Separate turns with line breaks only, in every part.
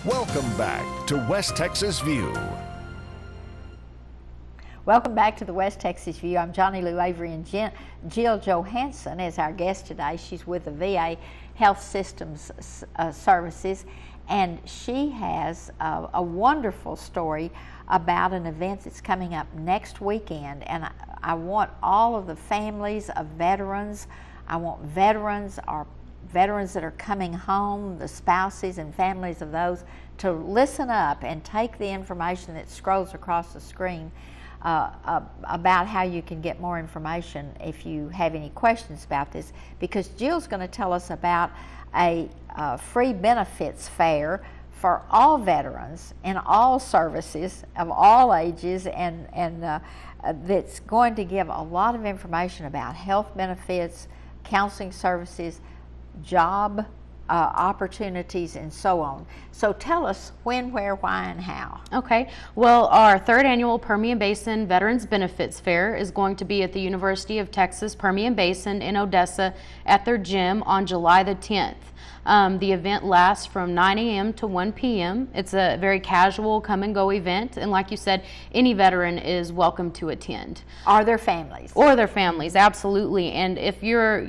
Welcome back to West Texas View.
Welcome back to the West Texas View. I'm Johnny Lou Avery, and Jill Johansson is our guest today. She's with the VA Health Systems Services, and she has a wonderful story about an event that's coming up next weekend. And I want all of the families of veterans, I want veterans or veterans that are coming home, the spouses and families of those, to listen up and take the information that scrolls across the screen about how you can get more information if you have any questions about this, because Jill's going to tell us about a free benefits fair for all veterans in all services of all ages, and that's going to give a lot of information about health benefits, counseling services, job opportunities, and so on. So tell us when, where, why, and how.
Okay. Well, our third annual Permian Basin Veterans Benefits Fair is going to be at the University of Texas Permian Basin in Odessa at their gym on July the 10th. The event lasts from 9 a.m. to 1 p.m. It's a very casual come and go event, and like you said, any veteran is welcome to attend.
Or their families.
Or their families, absolutely. And if you're,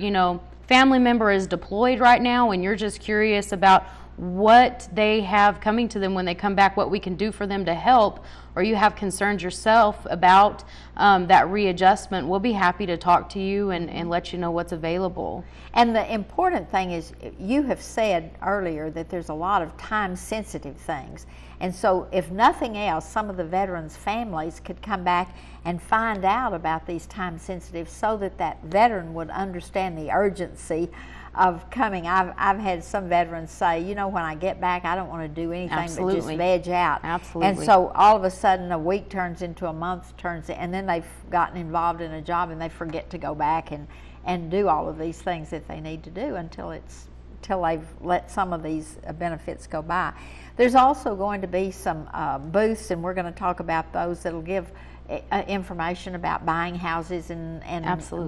family member is deployed right now and you're just curious about what they have coming to them when they come back, what we can do for them to help, or you have concerns yourself about that readjustment, we'll be happy to talk to you and let you know what's available.
And the important thing is, you have said earlier that there's a lot of time-sensitive things. And so if nothing else, some of the veterans' families could come back and find out about these time-sensitive, so that that veteran would understand the urgency of coming. I've had some veterans say, when I get back, I don't want to do anything
Absolutely.
but just veg out.
Absolutely.
And so all of a sudden a week turns into a month, and then they've gotten involved in a job and they forget to go back and do all of these things that they need to do until they've let some of these benefits go by. There's also going to be some booths, and we're going to talk about those that'll give information about buying houses and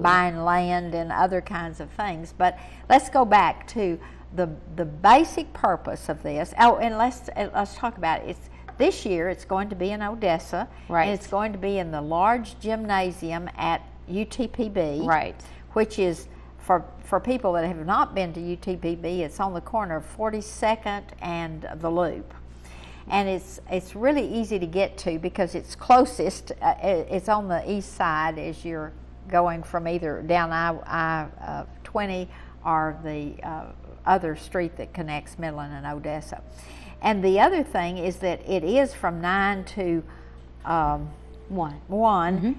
buying land and other kinds of things. But let's go back to the basic purpose of this. Oh, and let's talk about it. This year it's going to be in Odessa,
right?
And it's going to be in the large gymnasium at UTPB,
right?
Which is for people that have not been to UTPB. It's on the corner of 42nd and the Loop. And it's really easy to get to because it's closest. It's on the east side as you're going from either down I-20 or the other street that connects Midland and Odessa. And the other thing is that it is from 9 to 1.
Mm-hmm.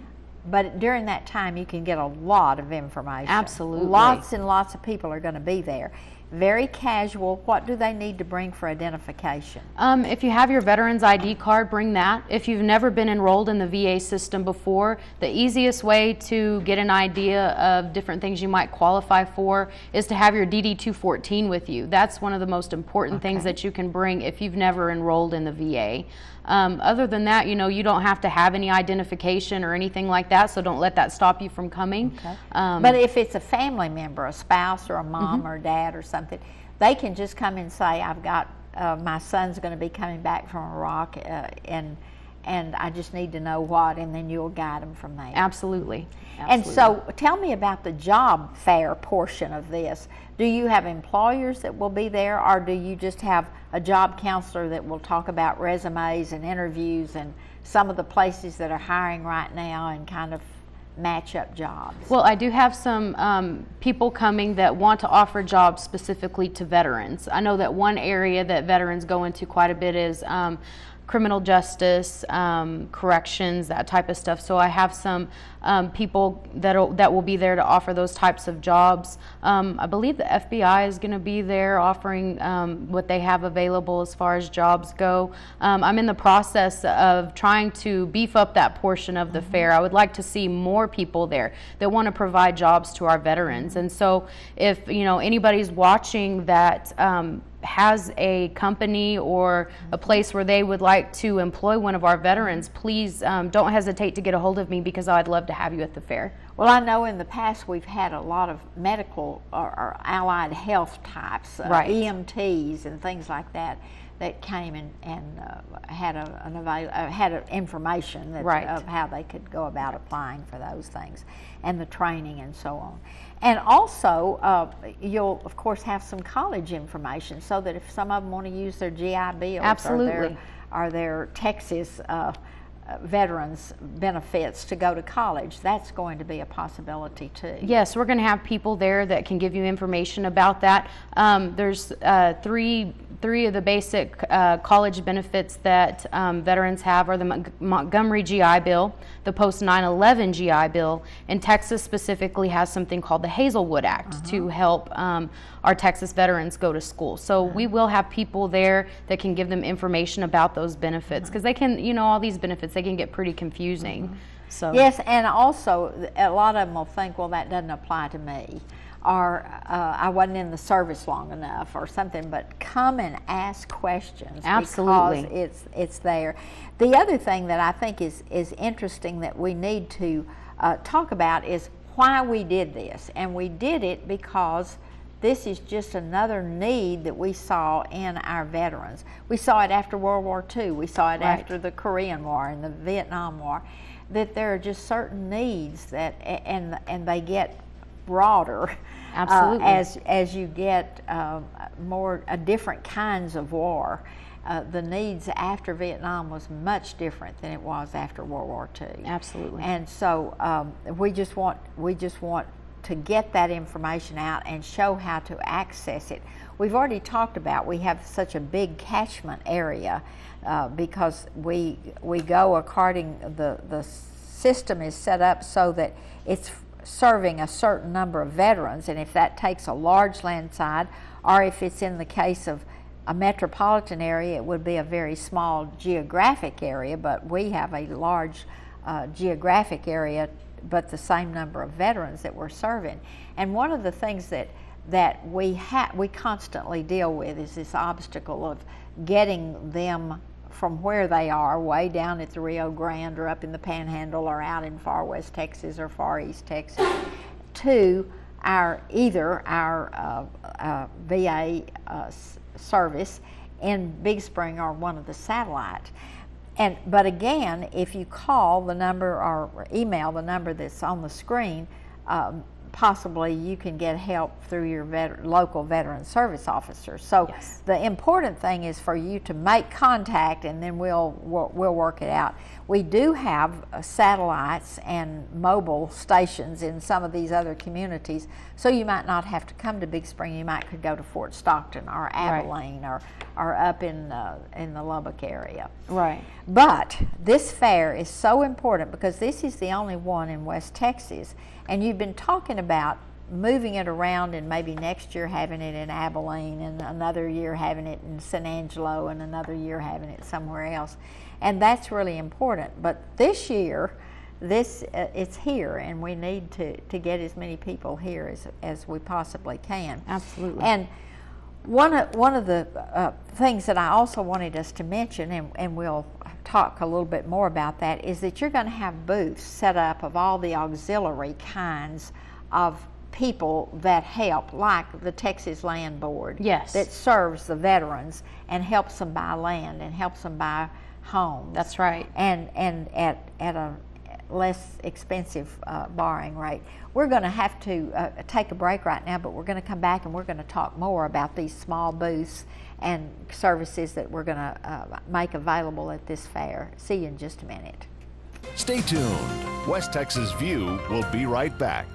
But during that time you can get a lot of information.
Absolutely.
Lots and lots of people are going to be there. Very casual. What do they need to bring for identification?
If you have your Veterans ID card, bring that. If you've never been enrolled in the VA system before, the easiest way to get an idea of different things you might qualify for is to have your DD-214 with you. That's one of the most important things that you can bring if you've never enrolled in the VA. Other than that, you don't have to have any identification or anything like that, so don't let that stop you from coming.
Okay. But if it's a family member, a spouse or a mom or dad or something, they can just come and say, I've got, my son's going to be coming back from Iraq, and I just need to know what, and then you'll guide them from there.
Absolutely.
And so tell me about the job fair portion of this. Do you have employers that will be there, or do you just have a job counselor that will talk about resumes and interviews and some of the places that are hiring right now and kind of match up jobs?
Well, I do have some people coming that want to offer jobs specifically to veterans. I know that one area that veterans go into quite a bit is criminal justice, corrections, that type of stuff. So I have some people that will be there to offer those types of jobs. I believe the FBI is going to be there offering what they have available as far as jobs go. I'm in the process of trying to beef up that portion of the fair. I would like to see more people there that want to provide jobs to our veterans. And so if anybody's watching that has a company or a place where they would like to employ one of our veterans, please don't hesitate to get a hold of me, because I'd love to have you at the fair.
Well, I know in the past we've had a lot of medical or allied health types,
right.
EMTs and things like that that came and had information that,
Right.
of how they could go about applying for those things, and the training and so on. And also, you'll of course have some college information, so that if some of them want to use their GI Bills
Absolutely.
or their Texas veterans benefits to go to college, that's going to be a possibility too.
Yes, we're going to have people there that can give you information about that. There's three of the basic college benefits that veterans have are the Montgomery GI Bill, the post 9/11 GI Bill, and Texas specifically has something called the Hazelwood Act to help our Texas veterans go to school. So we will have people there that can give them information about those benefits, because they can, all these benefits, they can get pretty confusing. So
Yes, and also a lot of them will think, well, that doesn't apply to me, or I wasn't in the service long enough or something, but come and ask questions.
Absolutely.
Because it's there. The other thing that I think is interesting that we need to talk about is why we did this. And we did it because this is just another need that we saw in our veterans. We saw it after World War II. We saw it
Right.
after the Korean War and the Vietnam War, that there are just certain needs that, and they get broader.
Absolutely.
As you get more different kinds of war. The needs after Vietnam was much different than it was after World War II.
Absolutely.
And so we just want to get that information out and show how to access it. We've already talked about we have such a big catchment area because we go according, the system is set up so that it's serving a certain number of veterans, and if that takes a large landside, or if it's in the case of a metropolitan area, it would be a very small geographic area, but we have a large geographic area, but the same number of veterans that we're serving. And one of the things that we constantly deal with is this obstacle of getting them from where they are, way down at the Rio Grande or up in the Panhandle or out in far West Texas or far East Texas, to either our VA service in Big Spring or one of the satellite. But again, if you call the number or email the number that's on the screen, possibly you can get help through your local veteran service officer. So
Yes.
the important thing is for you to make contact, and then we'll work it out. We do have satellites and mobile stations in some of these other communities, so you might not have to come to Big Spring. You could go to Fort Stockton or Abilene or up in the Lubbock area.
Right.
But this fair is so important because this is the only one in West Texas, and you've been talking about moving it around and maybe next year having it in Abilene and another year having it in San Angelo and another year having it somewhere else. And that's really important. But this year, it's here, and we need to get as many people here as we possibly can.
Absolutely.
And one of the things that I also wanted us to mention, and we'll talk a little bit more about that, is that you're going to have booths set up of all the auxiliary kinds of people that help, like the Texas Land Board,
Yes.
that serves the veterans and helps them buy land and helps them buy homes.
That's right.
And at a less expensive borrowing rate. We're going to have to take a break right now, but we're going to come back and we're going to talk more about these small booths and services that we're going to make available at this fair. See you in just a minute.
Stay tuned. West Texas View will be right back.